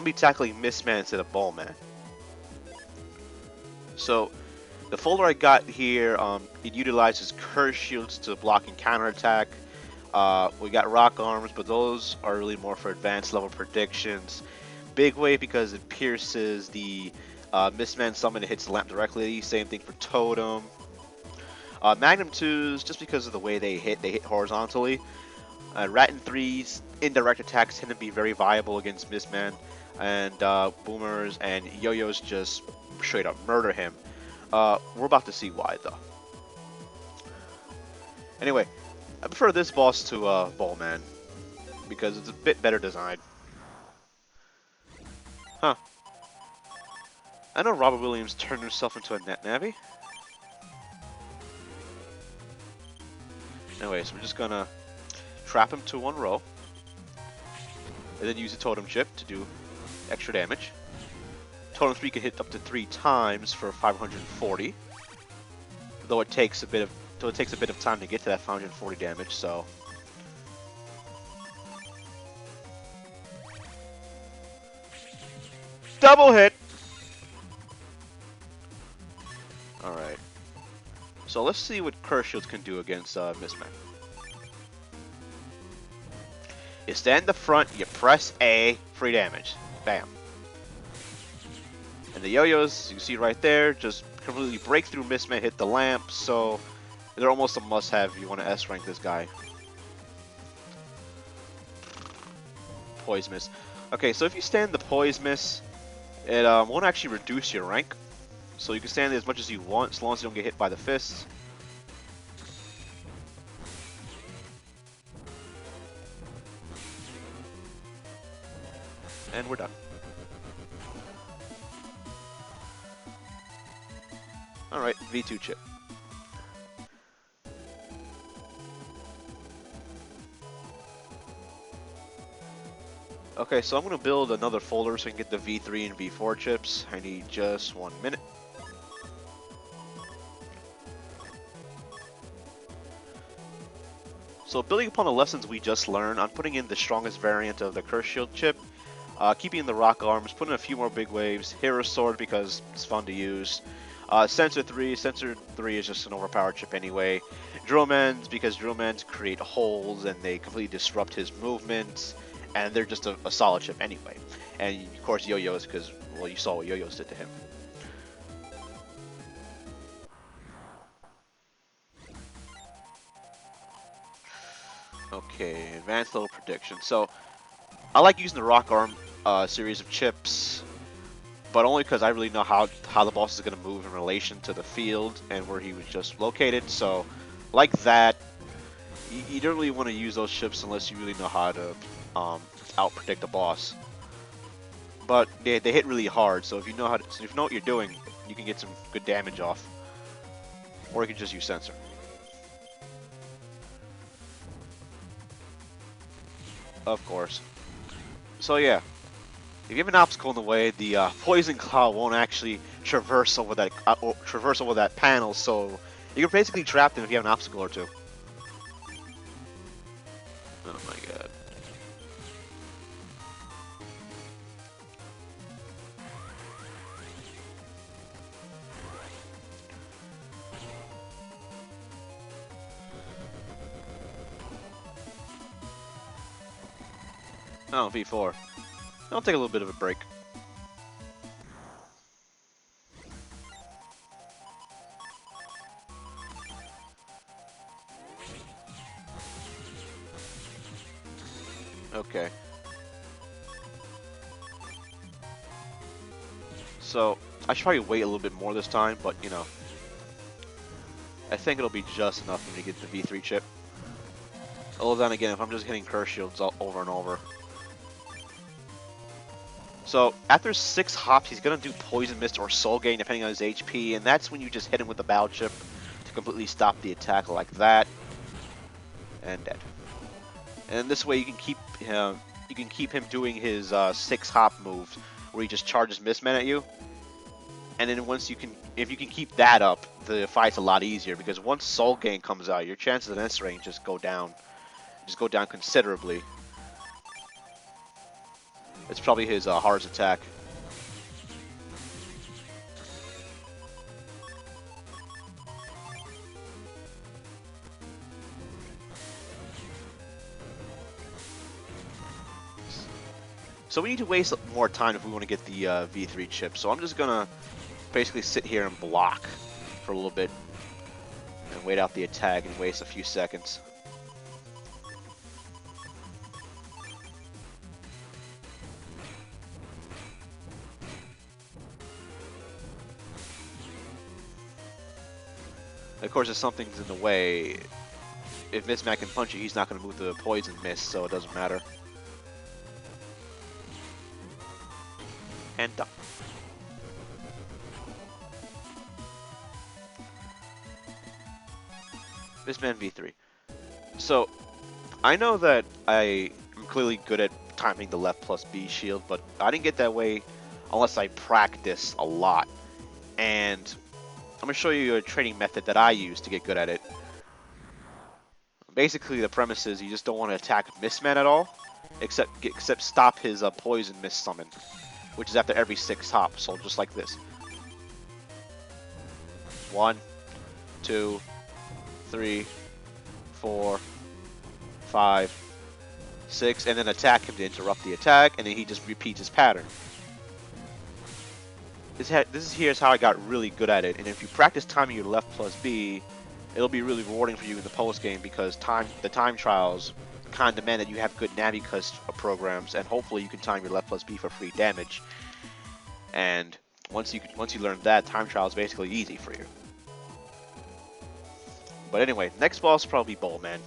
I'm gonna be tackling MistMan instead of Ballman. So the folder I got here, it utilizes curse shields to block and counterattack. We got rock arms, but those are really more for advanced level predictions. Big wave because it pierces the MistMan summon, it hits the lamp directly. Same thing for totem. Magnum 2s, just because of the way they hit horizontally. Rat and 3s, indirect attacks tend to be very viable against MistMan. And boomers and yo-yos just straight up murder him. We're about to see why, though. Anyway, I prefer this boss to Ballman because it's a bit better designed. Huh. I know Robert Williams turned himself into a net navvy. Anyway, so we're just gonna trap him to one row, and then use the totem chip to do extra damage. Totem speed can hit up to 3 times for 540, though it takes a bit of time to get to that 540 damage. So double hit. All right. So let's see what curse shields can do against MistMan. You stand in the front, you press A, free damage. Bam. And the yo-yos, you see right there, just completely break through MistMan, hit the lamp, so they're almost a must-have if you want to S-rank this guy. Poise Miss. Okay, so if you stand the Poise Miss, it won't actually reduce your rank. So you can stand it as much as you want, as long as you don't get hit by the fists. And we're done. Alright, V2 chip. Okay, so I'm going to build another folder so I can get the V3 and V4 chips. I need just 1 minute. So building upon the lessons we just learned, I'm putting in the strongest variant of the Curse Shield chip, keeping the rock arms, putting in a few more big waves, Hero Sword because it's fun to use, Sensor 3 is just an overpowered chip anyway, Drillmans because Drillmans create holes and they completely disrupt his movements, and they're just a solid chip anyway. And of course Yo-Yos because, well, you saw what Yo-Yos did to him. Okay, advanced level prediction. So, I like using the Rock Arm series of chips, but only because I really know how the boss is going to move in relation to the field and where he was just located. So, like that, you don't really want to use those chips unless you really know how to out-predict a boss. But they hit really hard, so if you know if you know what you're doing, you can get some good damage off. Or you can just use Sensor. Of course. So yeah, if you have an obstacle in the way, the Poison Claw won't actually traverse over that panel. So you're basically trapped in if you have an obstacle or two. Oh my god. Oh, V4. I'll take a little bit of a break. Okay. So, I should probably wait a little bit more this time, but, you know, I think it'll be just enough for me to get the V3 chip. Although then again, if I'm just hitting Curse Shields over and over. So, after 6 hops, he's going to do Poison Mist or Soul Gain, depending on his HP, and that's when you just hit him with the Battle Chip to completely stop the attack like that. And dead. And this way you can keep him doing his 6 hop moves, where he just charges MistMan at you. And then if you can keep that up, the fight's a lot easier, because once Soul Gain comes out, your chances of answering just go down considerably. It's probably his hardest attack. So we need to waste more time if we want to get the V3 chip. So I'm just gonna basically sit here and block for a little bit and wait out the attack and waste a few seconds. Of course, if something's in the way, if MistMan can punch you, he's not going to move the poison mist, so it doesn't matter. And done. MistMan V3. So, I know that I am clearly good at timing the left plus B shield, but I didn't get that way unless I practice a lot. And I'm going to show you a training method that I use to get good at it. Basically, the premise is you just don't want to attack MistMan at all, except stop his poison mist summon, which is after every 6 hops, so just like this. 1, 2, 3, 4, 5, 6, and then attack him to interrupt the attack, and then he just repeats his pattern. Here's how I got really good at it, and if you practice timing your left plus B, it'll be really rewarding for you in the post game because the time trials kind of demand that you have good Navicus programs, and hopefully you can time your left plus B for free damage. And once you learn that, time trial is basically easy for you. But anyway, next boss will probably be Bowlman.